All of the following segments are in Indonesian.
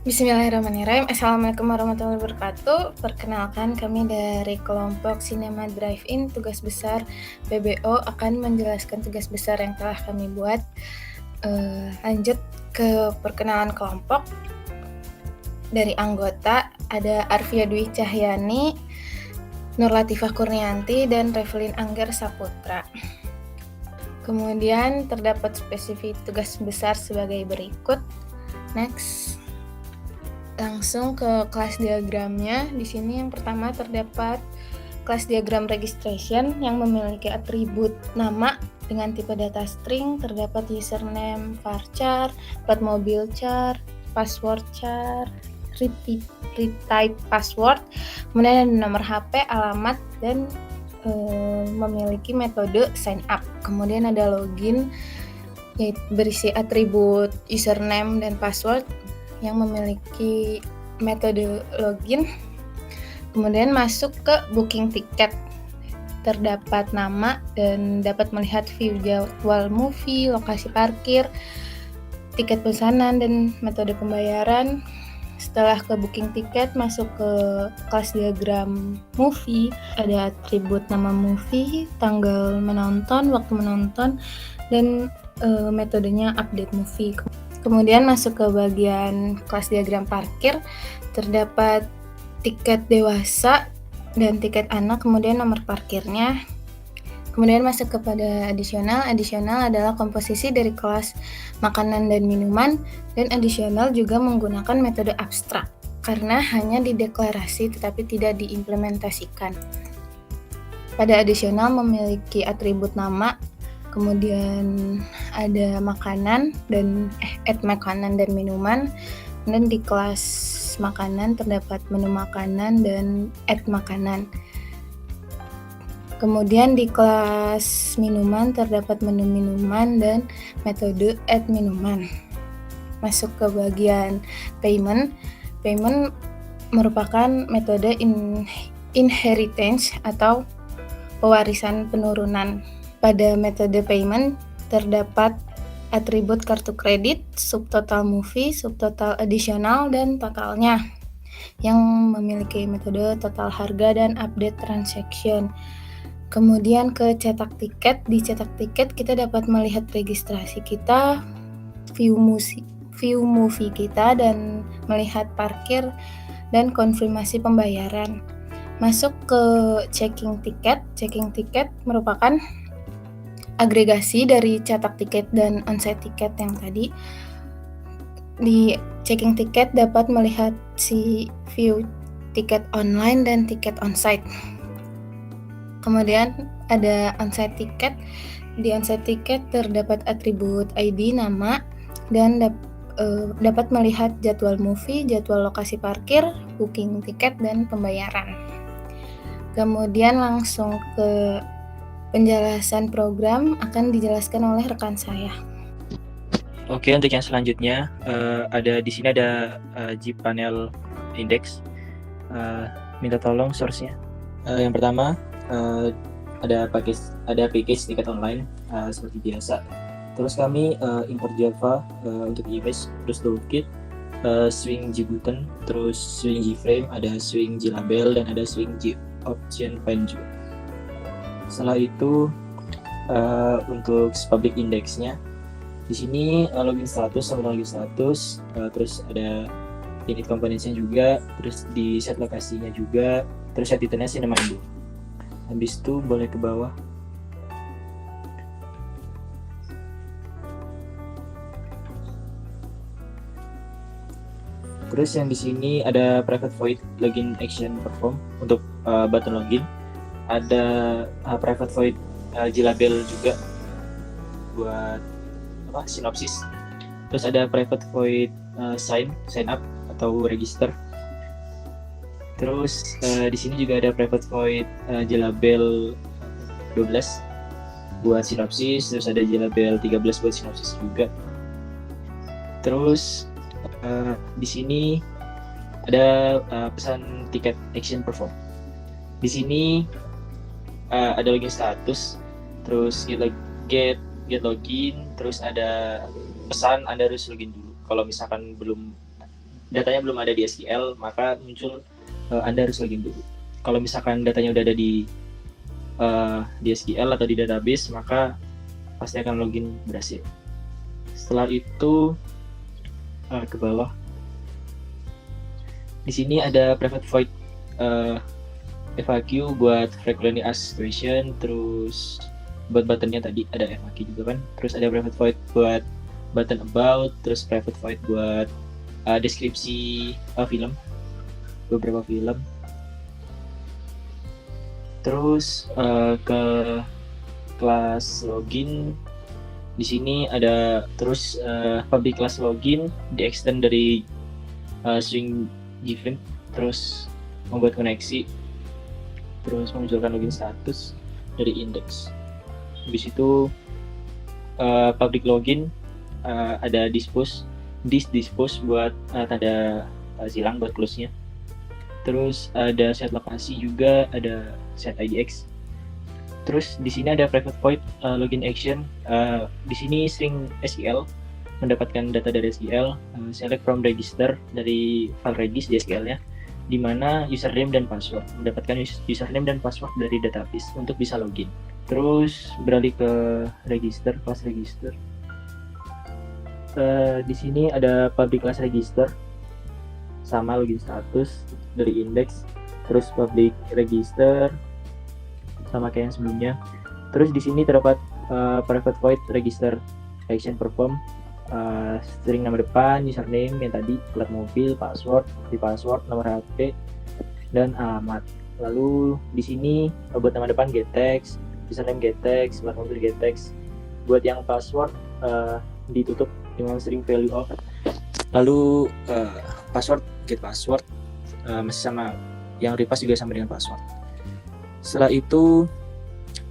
Bismillahirrahmanirrahim. Assalamualaikum warahmatullahi wabarakatuh. Perkenalkan, kami dari kelompok Cinema Drive-In. Tugas besar PBO akan menjelaskan tugas besar yang telah kami buat. Lanjut ke perkenalan kelompok. Dari anggota ada Arfia Dwi Cahyani, Nur Latifah Kurnianti, dan Revelin Angger Saputra. Kemudian terdapat spesifik tugas besar sebagai berikut. Next. Langsung ke kelas diagramnya. Di sini yang pertama terdapat kelas diagram registration yang memiliki atribut nama dengan tipe data string, terdapat username varchar, plat mobil char, password char, retype password, kemudian ada nomor HP, alamat, dan memiliki metode sign up. Kemudian ada login yaitu berisi atribut username dan password yang memiliki metode login. Kemudian masuk ke booking tiket, terdapat nama dan dapat melihat view jadwal movie, lokasi parkir, tiket pesanan, dan metode pembayaran. Setelah ke booking tiket, masuk ke kelas diagram movie, ada atribut nama movie, tanggal menonton, waktu menonton, dan metodenya update movie. Kemudian masuk ke bagian kelas diagram parkir, terdapat tiket dewasa dan tiket anak, kemudian nomor parkirnya. Kemudian masuk kepada adisional. Adisional adalah komposisi dari kelas makanan dan minuman, dan adisional juga menggunakan metode abstrak karena hanya dideklarasi tetapi tidak diimplementasikan. Pada adisional memiliki atribut nama, kemudian ada makanan dan makanan dan minuman, dan di kelas makanan terdapat menu makanan dan makanan. Kemudian di kelas minuman terdapat menu minuman dan metode add minuman. Masuk ke bagian payment. Payment merupakan metode inheritance atau pewarisan penurunan. Pada metode payment terdapat atribut kartu kredit, subtotal movie, subtotal additional, dan totalnya yang memiliki metode total harga dan update transaction. Kemudian ke cetak tiket. Di cetak tiket kita dapat melihat registrasi kita, view movie kita, dan melihat parkir dan konfirmasi pembayaran. Masuk ke checking tiket. Checking tiket merupakan agregasi dari cetak tiket dan onsite tiket yang tadi. Di checking tiket dapat melihat si view tiket online dan tiket onsite. Kemudian ada onsite tiket. Di onsite tiket terdapat atribut ID, nama, dan dapat melihat jadwal movie, jadwal lokasi parkir, booking tiket, dan pembayaran. Kemudian langsung ke penjelasan program akan dijelaskan oleh rekan saya. Oke, untuk yang selanjutnya ada di sini ada gPanel index. Minta tolong source-nya. Yang pertama ada package tiket online seperti biasa. Terus kami import Java untuk image, terus toolkit, swing Gbutton, terus swing Gframe, ada swing Glabel, dan ada swing Goption Pen juga. Setelah itu untuk public index-nya di sini login status sama login status, terus ada init components-nya juga, terus di set lokasinya juga, terus set itemnya cinema Indo. Habis itu boleh ke bawah. Terus yang di sini ada private void login action perform untuk button login. Ada private void glabel juga buat sinopsis. Terus ada private void sign up atau register. Terus di sini juga ada private void glabel 12 buat sinopsis, terus ada glabel 13 buat sinopsis juga. Terus di sini ada pesan tiket action perform. Di sini ada login status, terus get login, terus ada pesan Anda harus login dulu kalau misalkan belum datanya belum ada di SQL, maka muncul Anda harus login dulu. Kalau misalkan datanya udah ada di SQL atau di database, maka pasti akan login berhasil. Setelah itu ke bawah, di sini ada private void FAQ buat frequently asked question, terus buat buttonnya tadi ada FAQ juga kan, terus ada private void buat button about, terus private void buat deskripsi film, beberapa film. Terus ke kelas login, di sini ada terus public class login di extend dari string given, terus membuat koneksi, terus memunculkan login status dari index. Habis itu public login ada dispose buat tanda silang buat close-nya. Terus ada set lokasi juga, ada set IDX. Terus di sini ada private void login action. Di sini string SQL mendapatkan data dari SQL, select from register dari file regis di SQL-nya, di mana username dan password, mendapatkan username dan password dari database untuk bisa login. Terus beralih ke register, class register. Di sini ada public class register sama login status dari index, terus public register sama kayak yang sebelumnya. Terus di sini terdapat private void register action perform, string nama depan, username yang tadi, plat mobil, password, nomor HP, dan alamat. Lalu di sini buat nama depan get text, username get text, plat mobil get text. Buat yang password ditutup dengan string value of. Lalu password get password masih sama, yang repass juga sama dengan password. Setelah itu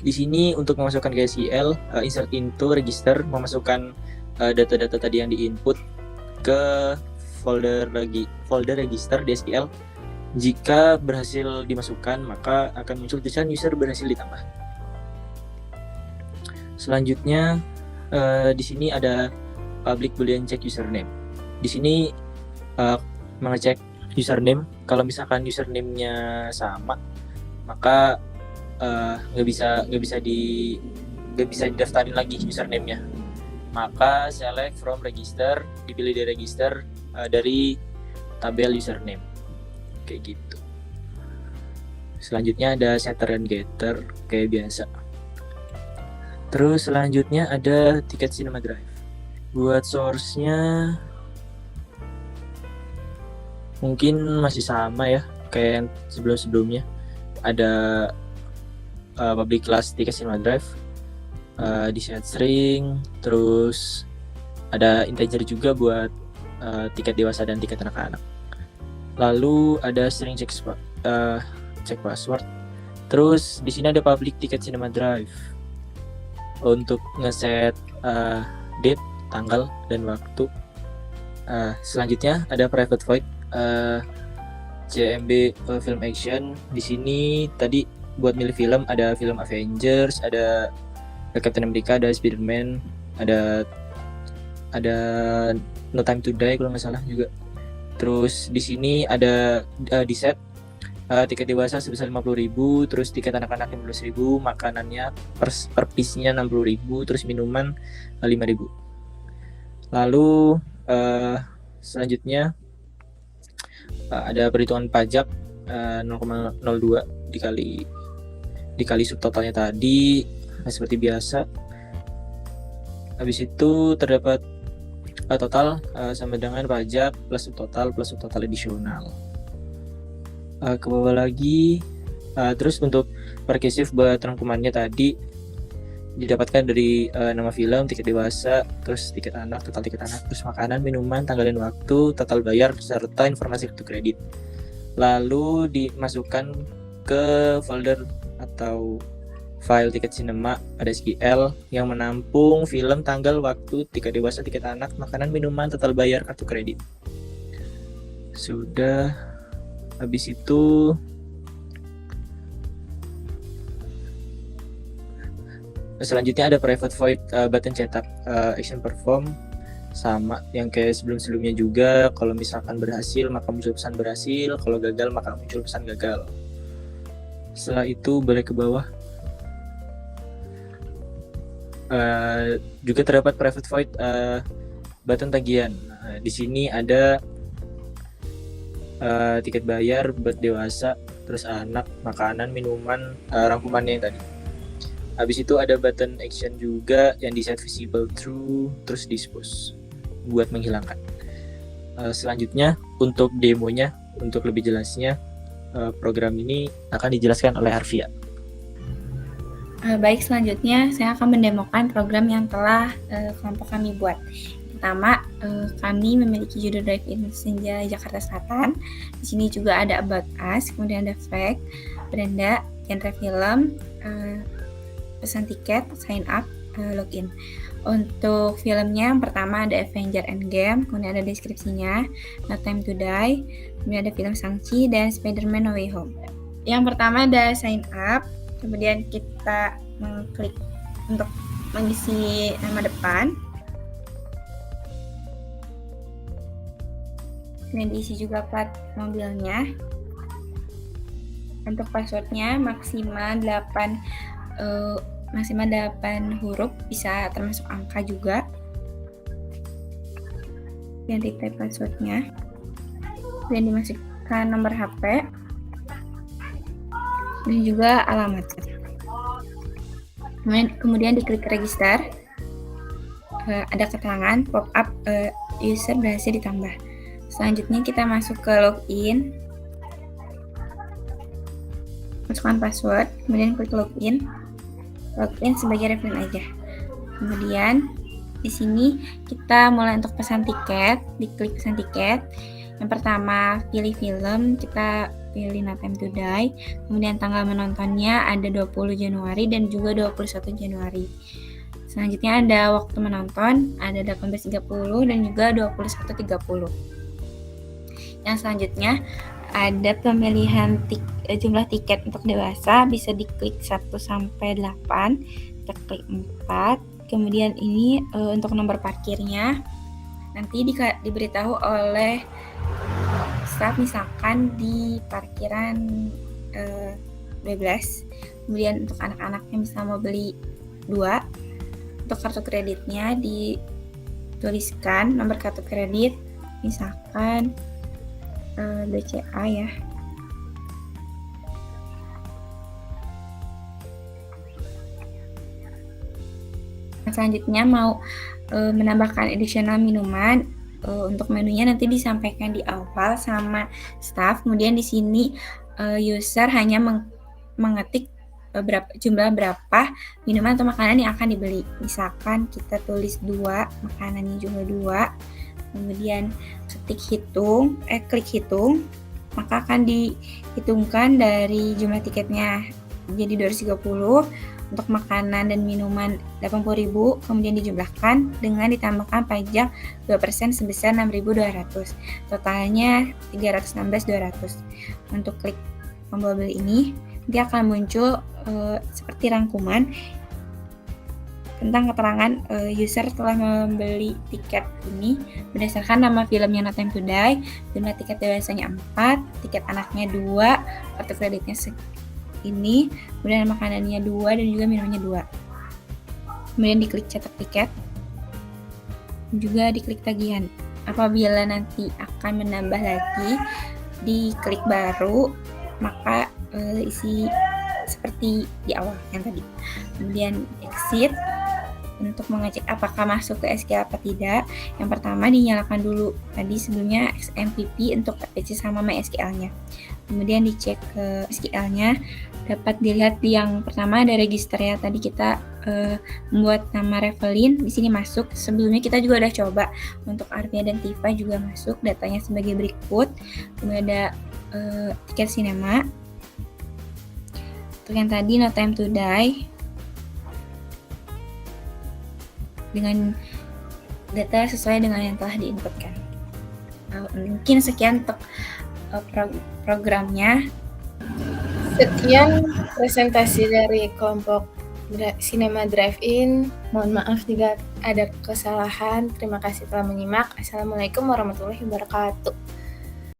di sini untuk memasukkan ke SQL, insert into register, memasukkan data-data tadi yang di input ke folder register di SQL. Jika berhasil dimasukkan, maka akan muncul tulisan user berhasil ditambah. Selanjutnya di sini ada public boolean check username. Di sini mengecek username. Kalau misalkan username-nya sama, maka nggak bisa didaftarin lagi username-nya. Maka select from register, dipilih dari register dari tabel username, kayak gitu. Selanjutnya ada setter dan getter kayak biasa. Terus selanjutnya ada tiket Cinema Drive. Buat source-nya mungkin masih sama ya kayak yang sebelum-sebelumnya. Ada public class tiket Cinema Drive, di set string, terus ada integer juga buat tiket dewasa dan tiket anak-anak. Lalu ada string check password. Terus di sini ada public tiket Cinema Drive untuk ngeset date, tanggal, dan waktu. Selanjutnya ada private void CMB film action. Di sini tadi buat milih film ada film Avengers, ada Captain America, ada Spider-Man, ada No Time to Die kalau nggak salah juga. Terus di sini ada di set tiket dewasa sebesar 50.000, terus tiket anak-anak 15.000, makanannya per piece-nya 60.000, terus minuman 5.000. Lalu selanjutnya ada perhitungan pajak 0,02 dikali subtotalnya tadi, seperti biasa. Habis itu terdapat total sama dengan pajak plus subtotal adisional. Ke bawah lagi, terus untuk perkesif buat rangkumannya tadi didapatkan dari nama film, tiket dewasa, terus tiket anak, total tiket anak, terus makanan, minuman, tanggal dan waktu, total bayar, serta informasi kartu kredit. Lalu dimasukkan ke folder atau file tiket sinema pada SQL yang menampung film, tanggal, waktu, tiket dewasa, tiket anak, makanan, minuman, total bayar, kartu kredit. Sudah. Habis itu selanjutnya ada private void button cetak action perform. sama yang kayak sebelum-sebelumnya juga. Kalau misalkan berhasil maka muncul pesan berhasil, kalau gagal maka muncul pesan gagal. Setelah itu balik ke bawah. Juga terdapat private void button tagihan. Di sini ada tiket bayar buat dewasa, terus anak, makanan, minuman, rangkumannya yang tadi. Habis itu ada button action juga yang di set visible true, terus dispose buat menghilangkan. Selanjutnya untuk demonya, untuk lebih jelasnya program ini akan dijelaskan oleh Arvia. Baik, selanjutnya saya akan mendemokan program yang telah kelompok kami buat. Pertama, kami memiliki judul Drive-In Senja Jakarta Selatan. Di sini juga ada About Us, kemudian ada Fact, Brenda, genre film, pesan tiket, sign up, login. Untuk filmnya yang pertama ada Avenger Endgame, kemudian ada deskripsinya, No Time to Die, kemudian ada film Shang-Chi dan Spider-Man No Way Home. Yang pertama ada sign up, kemudian kita mengklik untuk mengisi nama depan, kemudian diisi juga plat mobilnya. Untuk passwordnya maksimal 8 huruf, bisa termasuk angka juga. Dan retype passwordnya, dan dimasukkan nomor HP dan juga alamat. Kemudian diklik register, ada keterangan pop up user berhasil ditambah. Selanjutnya kita masuk ke login, masukkan password, kemudian klik login sebagai reference aja. Kemudian di sini kita mulai untuk pesan tiket, diklik pesan tiket. Yang pertama pilih film, kita pilih No Time to Die. Kemudian tanggal menontonnya ada 20 Januari dan juga 21 Januari. Selanjutnya ada waktu menonton, ada 18.30 dan juga 21.30. Yang selanjutnya ada pemilihan jumlah tiket untuk dewasa, bisa diklik 1 sampai 8, kita klik 4. Kemudian ini untuk nomor parkirnya nanti diberitahu oleh staff, misalkan di parkiran 12. Kemudian untuk anak-anaknya bisa mau beli 2. Untuk kartu kreditnya dituliskan nomor kartu kredit, misalkan BCA ya. Selanjutnya mau menambahkan additional minuman, untuk menunya nanti disampaikan di awal sama staff. Kemudian di sini user hanya mengetik jumlah berapa minuman atau makanan yang akan dibeli. Misalkan kita tulis 2, makanannya juga 2. Kemudian klik hitung, maka akan dihitungkan dari jumlah tiketnya jadi 230. Untuk makanan dan minuman 80.000, kemudian dijumlahkan dengan ditambahkan pajak 2% sebesar 6.200. Totalnya 316.200. Untuk klik tombol beli ini, dia akan muncul seperti rangkuman tentang keterangan user telah membeli tiket ini berdasarkan nama filmnya No Time to Die, jumlah tiket dewasanya 4, tiket anaknya 2, kartu kreditnya ini, kemudian makanannya 2 dan juga minumannya 2. Kemudian diklik cetak tiket, juga diklik tagihan. Apabila nanti akan menambah lagi, diklik baru, maka isi seperti di awal yang tadi. Kemudian exit untuk mengecek apakah masuk ke SQL apa tidak. Yang pertama dinyalakan dulu tadi sebelumnya XMPP untuk PC sama MySQL-nya. Kemudian dicek ke SQL-nya, dapat dilihat di yang pertama ada register ya. Tadi kita membuat nama Revelin, di sini masuk. Sebelumnya kita juga udah coba untuk Arvia dan Tifa juga masuk, datanya sebagai berikut. Kemudian ada tiket sinema. Untuk yang tadi No Time to Die dengan data sesuai dengan yang telah diinputkan. Mungkin sekian untuk programnya. Sekian presentasi dari kelompok Cinema Drive-In. Mohon maaf jika ada kesalahan. Terima kasih telah menyimak. Assalamualaikum warahmatullahi wabarakatuh.